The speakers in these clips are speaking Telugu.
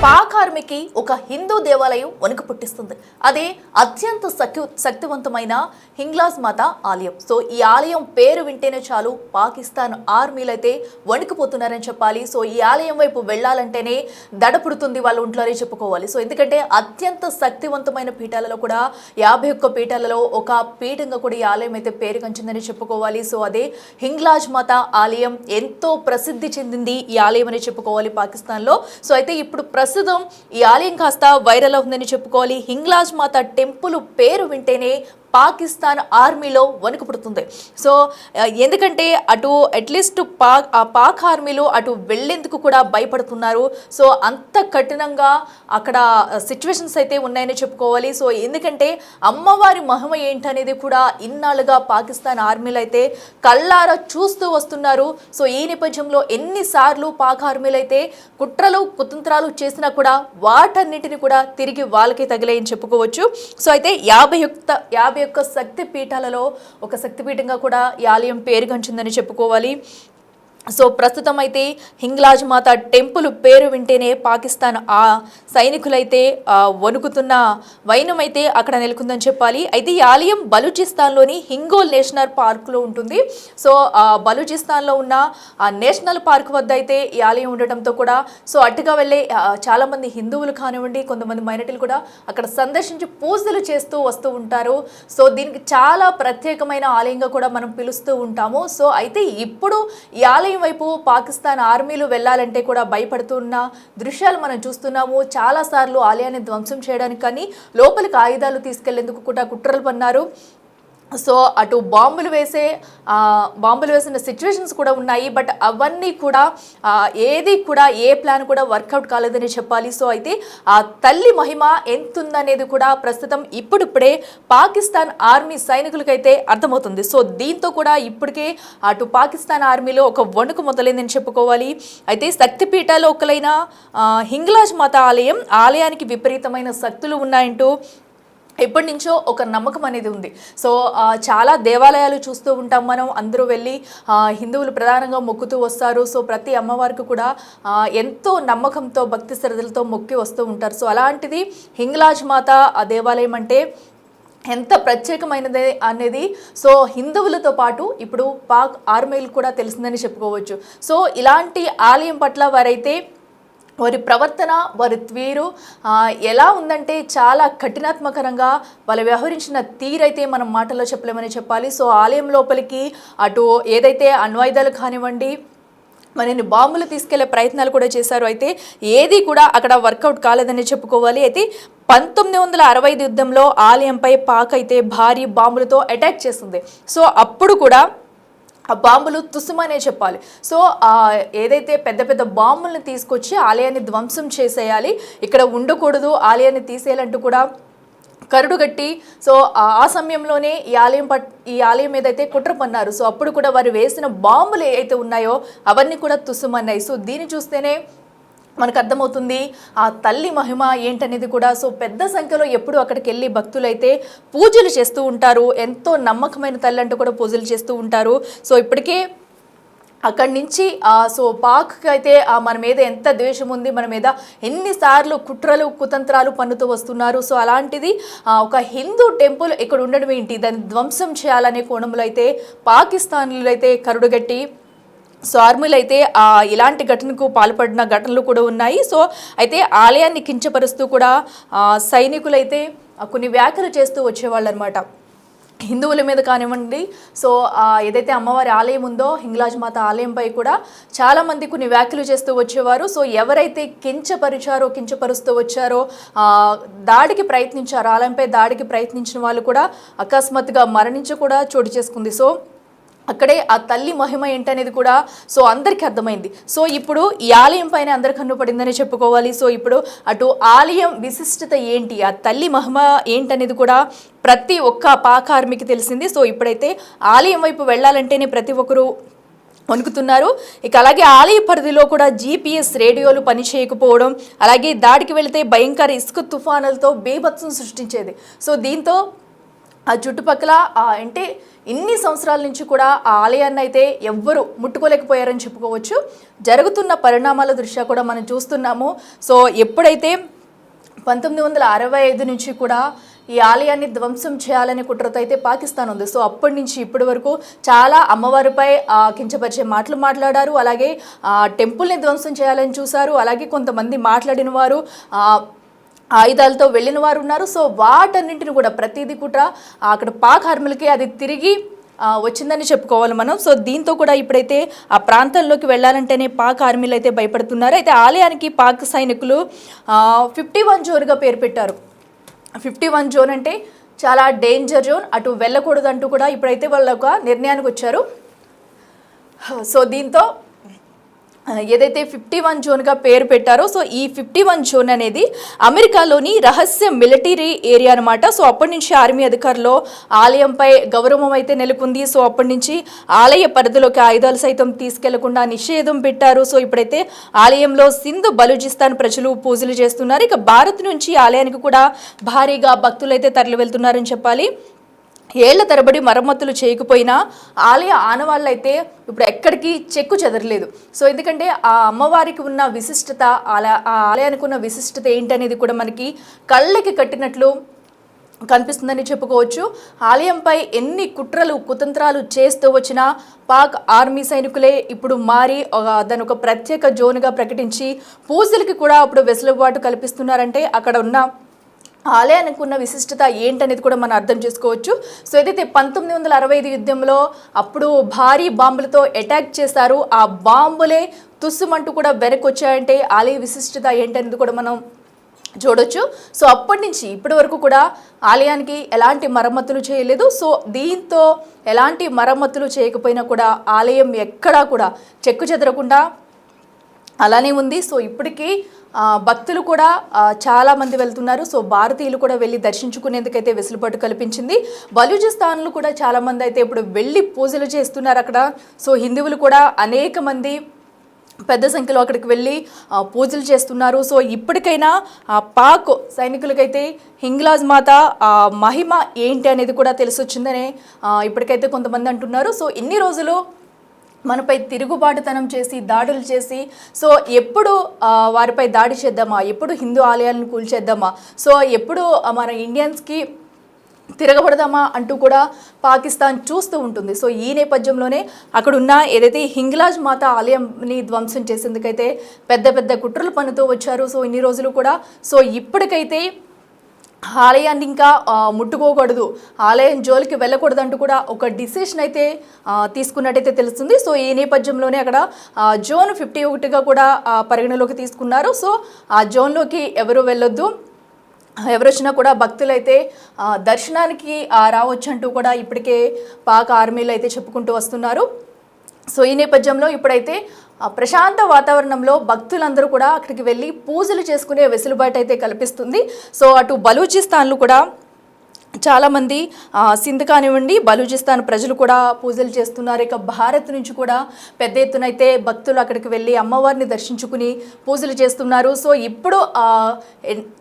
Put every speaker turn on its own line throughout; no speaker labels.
పాక్ ఆర్మీకి ఒక హిందూ దేవాలయం వణుకు పుట్టిస్తుంది. అదే అత్యంత శక్తివంతమైన హింగ్లాజ్ మాత ఆలయం. సో ఈ ఆలయం పేరు వింటేనే చాలు పాకిస్తాన్ ఆర్మీలు అయితే వణుకుపోతున్నారని చెప్పాలి. సో ఈ ఆలయం వైపు వెళ్ళాలంటేనే దడపుడుతుంది వాళ్ళ ఒంట్లోనే చెప్పుకోవాలి. సో ఎందుకంటే అత్యంత శక్తివంతమైన పీఠాలలో కూడా 51 పీఠాలలో ఒక పీఠంగా కూడా ఈ ఆలయం అయితే పేరుగంచిందని చెప్పుకోవాలి. సో అదే హింగ్లాజ్ మాత ఆలయం. ఎంతో ప్రసిద్ధి చెందింది ఈ ఆలయం అని చెప్పుకోవాలి పాకిస్తాన్లో. సో అయితే ఇప్పుడు ప్రస్తుతం ఈ ఆలయం కాస్త వైరల్ అవుతుందని చెప్పుకోవాలి. హింగ్లాజ్ మాత టెంపుల్ పేరు వింటేనే పాకిస్తాన్ ఆర్మీలో వణుకు పుడుతుంది. సో ఎందుకంటే అటు అట్లీస్ట్ పాక్ ఆర్మీలో అటు వెళ్ళేందుకు కూడా భయపడుతున్నారు. సో అంత కఠినంగా అక్కడ సిచ్యువేషన్స్ అయితే ఉన్నాయని చెప్పుకోవాలి. సో ఎందుకంటే అమ్మవారి మహిమ ఏంటనేది కూడా ఇన్నాళ్ళుగా పాకిస్తాన్ ఆర్మీలు అయితే కళ్ళారా చూస్తూ వస్తున్నారు. సో ఈ నేపథ్యంలో ఎన్నిసార్లు పాక్ ఆర్మీలు అయితే కుట్రలు కుతంత్రాలు చేసినా కూడా వాటన్నిటిని కూడా తిరిగి వాళ్ళకే తగిలాయని చెప్పుకోవచ్చు. సో అయితే 51 శక్తి పీఠాలలో ఒక శక్తిపీఠంగా కూడా ఈ ఆలయం పేరుగంచిందని చెప్పుకోవాలి. సో ప్రస్తుతం అయితే హింగ్లాజ్ మాత టెంపుల్ పేరు వింటేనే పాకిస్తాన్ ఆ సైనికులైతే వణుకుతున్న వైనం అయితే అక్కడ నెలకొందని చెప్పాలి. అయితే ఈ ఆలయం బలూచిస్తాన్లోని హింగోల్ నేషనల్ పార్క్లో ఉంటుంది. సో బలూచిస్తాన్లో ఉన్న ఆ నేషనల్ పార్క్ వద్ద అయితే ఈ ఆలయం ఉండటంతో కూడా సో అటుగా వెళ్ళే చాలామంది హిందువులు కానివ్వండి, కొంతమంది మైనారిటీలు కూడా అక్కడ సందర్శించి పూజలు చేస్తూ వస్తూ ఉంటారు. సో దీనికి చాలా ప్రత్యేకమైన ఆలయంగా కూడా మనం పిలుస్తూ ఉంటాము. సో అయితే ఇప్పుడు ఈ ఆలయం వైపు పాకిస్తాన్ ఆర్మీలు వెళ్ళాలంటే కూడా భయపడుతున్న దృశ్యాలు మనం చూస్తున్నాము. చాలాసార్లు ఆలయాన్ని ధ్వంసం చేయడానికి కానీ లోపలికి ఆయుధాలు తీసుకెళ్లేందుకు కూడా కుట్రలు పన్నారు. సో అటు బాంబులు వేసిన సిచ్యువేషన్స్ కూడా ఉన్నాయి. బట్ అవన్నీ కూడా ఏది కూడా ఏ ప్లాన్ కూడా వర్కౌట్ కాలేదని చెప్పాలి. సో అయితే ఆ తల్లి మహిమ ఎంతుందనేది కూడా ప్రస్తుతం ఇప్పుడిప్పుడే పాకిస్తాన్ ఆర్మీ సైనికులకైతే అర్థమవుతుంది. సో దీంతో కూడా ఇప్పటికే అటు పాకిస్తాన్ ఆర్మీలో ఒక వణుకు మొదలైందని చెప్పుకోవాలి. అయితే శక్తిపీఠాలు ఒకలైన హింగ్లాజ్ మాత ఆలయానికి విపరీతమైన శక్తులు ఉన్నాయంటూ ఎప్పటి నుంచో ఒక నమ్మకం అనేది ఉంది. సో చాలా దేవాలయాలు చూస్తూ ఉంటాం మనం. అందరూ వెళ్ళి హిందువులు ప్రధానంగా మొక్కుతూ వస్తారు. సో ప్రతి అమ్మవారికి కూడా ఎంతో నమ్మకంతో భక్తి శ్రద్ధలతో మొక్కి వస్తూ ఉంటారు. సో అలాంటిది హింగ్లాజ్ మాత దేవాలయం అంటే ఎంత ప్రత్యేకమైనది అనేది సో హిందువులతో పాటు ఇప్పుడు పాక్ ఆర్మీలు కూడా తెలిసిందని చెప్పుకోవచ్చు. సో ఇలాంటి ఆలయం పట్ల వారైతే వారి ప్రవర్తన, వారి తీరు ఎలా ఉందంటే చాలా కఠినాత్మకరంగా వాళ్ళు వ్యవహరించిన తీరైతే మనం మాటల్లో చెప్పలేమని చెప్పాలి. సో ఆలయం లోపలికి అటు ఏదైతే అణ్వాయుధాలు కానివ్వండి, మనని బాంబులు తీసుకెళ్లే ప్రయత్నాలు కూడా చేశారు. అయితే ఏది కూడా అక్కడ వర్కౌట్ కాలేదని చెప్పుకోవాలి. అయితే 1965 యుద్ధంలో ఆలయంపై పాక్ అయితే భారీ బాంబులతో అటాక్ చేస్తుంది. సో అప్పుడు కూడా ఆ బాంబులు తుస్సుమనే చెప్పాలి. సో ఏదైతే పెద్ద పెద్ద బాంబులను తీసుకొచ్చి ఆలయాన్ని ధ్వంసం చేసేయాలి, ఇక్కడ ఉండకూడదు, ఆలయాన్ని తీసేయాలంటూ కూడా కరుడుగట్టి సో ఆ సమయంలోనే ఈ ఆలయం ఏదైతే కుట్ర పన్నారు. సో అప్పుడు కూడా వారు వేసిన బాంబులు ఏవైతే ఉన్నాయో అవన్నీ కూడా తుస్సుమన్నాయి. సో దీన్ని చూస్తేనే మనకు అర్థమవుతుంది ఆ తల్లి మహిమ ఏంటనేది కూడా. సో పెద్ద సంఖ్యలో ఎప్పుడు అక్కడికి వెళ్ళి భక్తులైతే పూజలు చేస్తూ ఉంటారు. ఎంతో నమ్మకమైన తల్లి అంటూ కూడా పూజలు చేస్తూ ఉంటారు. సో ఇప్పటికే అక్కడి నుంచి సో పాక్కి అయితే మన మీద ఎంత ద్వేషం ఉంది, మన మీద ఎన్నిసార్లు కుట్రలు కుతంత్రాలు పన్నుతూ వస్తున్నారు. సో అలాంటిది ఒక హిందూ టెంపుల్ ఇక్కడ ఉండడం ఏంటి, దాన్ని ధ్వంసం చేయాలనే కోణంలో అయితే పాకిస్తాన్లు అయితే కరుడుగట్టి సో ఆర్మీలు అయితే ఇలాంటి ఘటనకు పాల్పడిన ఘటనలు కూడా ఉన్నాయి. సో అయితే ఆలయాన్ని కించపరుస్తూ కూడా సైనికులైతే కొన్ని వ్యాఖ్యలు చేస్తూ వచ్చేవాళ్ళు అనమాట హిందువుల మీద కానివ్వండి. సో ఏదైతే అమ్మవారి ఆలయం ఉందో హింగ్లాజ్ మాత ఆలయంపై కూడా చాలామంది కొన్ని వ్యాఖ్యలు చేస్తూ వచ్చేవారు. సో ఎవరైతే కించపరుస్తూ వచ్చారో దాడికి ప్రయత్నించారో, ఆలయంపై దాడికి ప్రయత్నించిన వాళ్ళు కూడా అకస్మాత్తుగా మరణించి కూడా చోటు చేసుకుంది. సో అక్కడే ఆ తల్లి మహిమ ఏంటనేది కూడా సో అందరికీ అర్థమైంది. సో ఇప్పుడు ఈ ఆలయం పైన అందరి కన్ను పడిందని చెప్పుకోవాలి. సో ఇప్పుడు అటు ఆలయం విశిష్టత ఏంటి, ఆ తల్లి మహిమ ఏంటనేది కూడా ప్రతి ఒక్క పాక్ ఆర్మీకి తెలిసింది. సో ఇప్పుడైతే ఆలయం వైపు వెళ్ళాలంటేనే ప్రతి ఒక్కరూ వణుకుతున్నారు. ఇక అలాగే ఆలయ పరిధిలో కూడా GPS రేడియోలు పనిచేయకపోవడం, అలాగే దాడికి వెళితే భయంకర ఇసుక తుఫానులతో బీభత్సం సృష్టించేది. సో దీంతో ఆ చుట్టుపక్కల అంటే ఇన్ని సంవత్సరాల నుంచి కూడా ఆ ఆలయాన్ని అయితే ఎవ్వరూ ముట్టుకోలేకపోయారని చెప్పుకోవచ్చు. జరుగుతున్న పరిణామాల దృష్ట్యా కూడా మనం చూస్తున్నాము. సో ఎప్పుడైతే 1965 నుంచి కూడా ఈ ఆలయాన్ని ధ్వంసం చేయాలనే కుట్రతో అయితే పాకిస్తాన్ ఉంది. సో అప్పటి నుంచి ఇప్పటి వరకు చాలా అమ్మవారిపై కించపరిచే మాటలు మాట్లాడారు. అలాగే టెంపుల్ని ధ్వంసం చేయాలని చూశారు. అలాగే కొంతమంది మాట్లాడిన వారు ఆయుధాలతో వెళ్ళిన వారు ఉన్నారు. సో వాటన్నింటిని కూడా ప్రతిదీ కూడా అక్కడ పాక్ ఆర్మీలకి అది తిరిగి వచ్చిందని చెప్పుకోవాలి మనం. సో దీంతో కూడా ఇప్పుడైతే ఆ ప్రాంతంలోకి వెళ్ళాలంటేనే పాక్ ఆర్మీలు అయితే భయపడుతున్నారు. అయితే ఆలయానికి పాక్ సైనికులు 51 జోన్గా పేరు పెట్టారు. 51 జోన్ అంటే చాలా డేంజర్ జోన్, అటు వెళ్ళకూడదంటూ కూడా ఇప్పుడైతే వాళ్ళు ఒక నిర్ణయానికి వచ్చారు. సో దీంతో ఏదైతే 51 జోన్గా పేరు పెట్టారో, సో ఈ 51 జోన్ అనేది అమెరికాలోని రహస్య మిలిటరీ ఏరియా అనమాట. సో అప్పటి నుంచి ఆర్మీ అధికారులు ఆలయంపై గౌరవం అయితే నెలకొంది. సో అప్పటి నుంచి ఆలయ పరిధిలోకి ఆయుధాలు సైతం తీసుకెళ్లకుండా నిషేధం పెట్టారు. సో ఇప్పుడైతే ఆలయంలో సింధు బలూచిస్తాన్ ప్రజలు పూజలు చేస్తున్నారు. ఇక భారత్ నుంచి ఆలయానికి కూడా భారీగా భక్తులు అయితే తరలి వెళ్తున్నారని చెప్పాలి. ఏళ్ల తరబడి మరమ్మతులు చేయకపోయినా ఆలయ ఆనవాళ్ళు అయితే ఇప్పుడు ఎక్కడికి చెక్కు చెదరలేదు. సో ఎందుకంటే ఆ అమ్మవారికి ఉన్న విశిష్టత, ఆ ఆలయానికి ఉన్న విశిష్టత ఏంటనేది కూడా మనకి కళ్ళకి కట్టినట్లు కనిపిస్తుందని చెప్పుకోవచ్చు. ఆలయంపై ఎన్ని కుట్రలు కుతంత్రాలు చేస్తూ వచ్చినా పాక్ ఆర్మీ సైనికులే ఇప్పుడు మారి దాని ఒక ప్రత్యేక జోన్గా ప్రకటించి పూజలకి కూడా అప్పుడు వెసులుబాటు కల్పిస్తున్నారంటే అక్కడ ఉన్న ఆలయానికి ఉన్న విశిష్టత ఏంటనేది కూడా మనం అర్థం చేసుకోవచ్చు. సో ఏదైతే 1965 యుద్ధంలో అప్పుడు భారీ బాంబులతో అటాక్ చేశారు, ఆ బాంబులే తుస్సుమంటూ కూడా వెనక్కి వచ్చాయంటే ఆలయ విశిష్టత ఏంటనేది కూడా మనం చూడొచ్చు. సో అప్పటి నుంచి ఇప్పటి వరకు కూడా ఆలయానికి ఎలాంటి మరమ్మతులు చేయలేదు. సో దీంతో ఎలాంటి మరమ్మతులు చేయకపోయినా కూడా ఆలయం ఎక్కడా కూడా చెక్కు చెదరకుండా అలానే ఉంది. సో ఇప్పటికీ భక్తులు కూడా చాలామంది వెళ్తున్నారు. సో భారతీయులు కూడా వెళ్ళి దర్శించుకునేందుకైతే వెసులుబాటు కల్పించింది. బలూచిస్తాన్లు కూడా చాలామంది అయితే ఇప్పుడు వెళ్ళి పూజలు చేస్తున్నారు అక్కడ. సో హిందువులు కూడా అనేక మంది పెద్ద సంఖ్యలో అక్కడికి వెళ్ళి పూజలు చేస్తున్నారు. సో ఇప్పటికైనా పాక్ సైనికులకైతే హింగ్లాజ్ మాత మహిమ ఏంటి అనేది కూడా తెలిసొచ్చిందనే ఇప్పటికైతే కొంతమంది అంటున్నారు. సో ఇన్ని రోజులు మనపై తిరుగుబాటుతనం చేసి దాడులు చేసి సో ఎప్పుడు వారిపై దాడి చేద్దామా, ఎప్పుడు హిందూ ఆలయాలను కూల్చేద్దామా, సో ఎప్పుడు మన ఇండియన్స్కి తిరగబడదామా అంటూ కూడా పాకిస్తాన్ చూస్తూ ఉంటుంది. సో ఈ నేపథ్యంలోనే అక్కడున్న ఏదైతే హింగ్లాజ్ మాత ఆలయంని ధ్వంసం చేసేందుకైతే పెద్ద పెద్ద కుట్రలు పన్నుతూ వచ్చారు. సో ఇన్ని రోజులు కూడా సో ఇప్పటికైతే ఆలయాన్ని ఇంకా ముట్టుకోకూడదు, ఆలయం జోలికి వెళ్ళకూడదు అంటూ కూడా ఒక డిసిషన్ అయితే తీసుకున్నట్టయితే తెలుస్తుంది. సో ఈ నేపథ్యంలోనే అక్కడ జోన్ 51గా కూడా పరిగణలోకి తీసుకున్నారు. సో ఆ జోన్లోకి ఎవరు వెళ్ళొద్దు, ఎవరు వచ్చినా కూడా భక్తులైతే దర్శనానికి రావచ్చు అంటూ కూడా ఇప్పటికే పాక్ ఆర్మీలు అయితే చెప్పుకుంటూ వస్తున్నారు. సో ఈ నేపథ్యంలో ఇప్పుడైతే ప్రశాంత వాతావరణంలో భక్తులందరూ కూడా అక్కడికి వెళ్ళి పూజలు చేసుకునే వెసులుబాటు అయితే కల్పిస్తుంది. సో అటు బలూచిస్తాన్లు కూడా చాలామంది సింధ్ కానివ్వండి, బలూచిస్తాన్ ప్రజలు కూడా పూజలు చేస్తున్నారు. ఇక భారత్ నుంచి కూడా పెద్ద ఎత్తున అయితే భక్తులు అక్కడికి వెళ్ళి అమ్మవారిని దర్శించుకుని పూజలు చేస్తున్నారు. సో ఇప్పుడు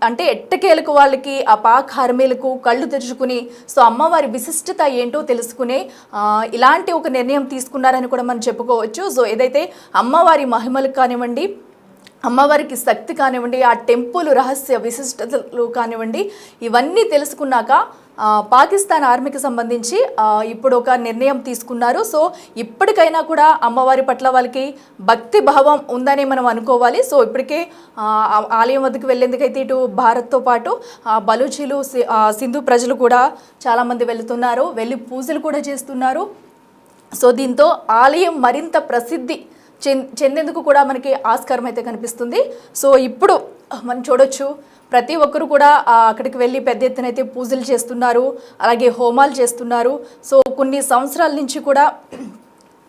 అంటే ఎట్టకేలకు వాళ్ళకి ఆ పాక్ ఆర్మీలకు కళ్ళు తెరుచుకుని సో అమ్మవారి విశిష్టత ఏంటో తెలుసుకునే ఇలాంటి ఒక నిర్ణయం తీసుకున్నారని కూడా మనం చెప్పుకోవచ్చు. సో ఏదైతే అమ్మవారి మహిమలు కానివ్వండి, అమ్మవారికి శక్తి కానివ్వండి, ఆ టెంపుల్ రహస్య విశిష్టతలు కానివ్వండి, ఇవన్నీ తెలుసుకున్నాక పాకిస్తాన్ ఆర్మీకి సంబంధించి ఇప్పుడు ఒక నిర్ణయం తీసుకున్నారు. సో ఇప్పటికైనా కూడా అమ్మవారి పట్ల వాళ్ళకి భక్తి భావం ఉందని మనం అనుకోవాలి. సో ఇప్పటికే ఆలయం వద్దకు వెళ్ళేందుకైతే ఇటు భారత్తో పాటు బలూచీలు సింధు ప్రజలు కూడా చాలామంది వెళ్తున్నారు, వెళ్ళి పూజలు కూడా చేస్తున్నారు. సో దీంతో ఆలయం మరింత ప్రసిద్ధి చెందేందుకు కూడా మనకి ఆస్కారం అయితే కనిపిస్తుంది. సో ఇప్పుడు మనం చూడొచ్చు, ప్రతి ఒక్కరు కూడా అక్కడికి వెళ్ళి పెద్ద ఎత్తున అయితే పూజలు చేస్తున్నారు, అలాగే హోమాలు చేస్తున్నారు. సో కొన్ని సంవత్సరాల నుంచి కూడా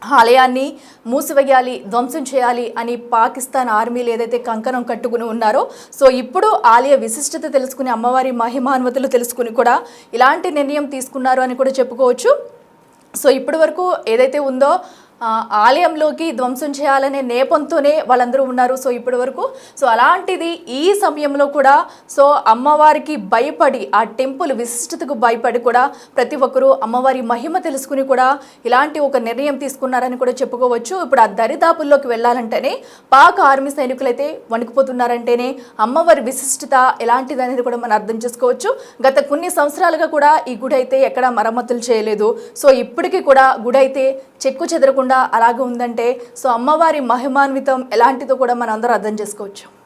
ఆలయాన్ని మూసివేయాలి, ధ్వంసం చేయాలి అని పాకిస్తాన్ ఆర్మీలు ఏదైతే కంకణం కట్టుకుని ఉన్నారో, సో ఇప్పుడు ఆలయ విశిష్టత తెలుసుకుని అమ్మవారి మహిమాన్వతులు తెలుసుకుని కూడా ఇలాంటి నిర్ణయం తీసుకున్నారు అని కూడా చెప్పుకోవచ్చు. సో ఇప్పటి వరకు ఏదైతే ఉందో ఆలయంలోకి ధ్వంసం చేయాలనే నేపంతోనే వాళ్ళందరూ ఉన్నారు. సో ఇప్పటి వరకు సో అలాంటిది ఈ సమయంలో కూడా సో అమ్మవారికి భయపడి ఆ టెంపుల్ విశిష్టతకు భయపడి కూడా ప్రతి ఒక్కరూ అమ్మవారి మహిమ తెలుసుకుని కూడా ఇలాంటి ఒక నిర్ణయం తీసుకున్నారని కూడా చెప్పుకోవచ్చు. ఇప్పుడు ఆ దరిదాపుల్లోకి వెళ్ళాలంటేనే పాక్ ఆర్మీ సైనికులైతే వణికిపోతున్నారంటేనే అమ్మవారి విశిష్టత ఎలాంటిది అనేది కూడా మనం అర్థం చేసుకోవచ్చు. గత కొన్ని సంవత్సరాలుగా కూడా ఈ గుడి అయితే ఎక్కడ మరమ్మతులు చేయలేదు. సో ఇప్పటికీ కూడా గుడి అయితే చెక్కు చెదరకుండా అలాగే ఉందంటే సో అమ్మవారి మహిమాన్వితం ఎలాంటిదో కూడా మనం అందరూ అర్థం చేసుకోవచ్చు.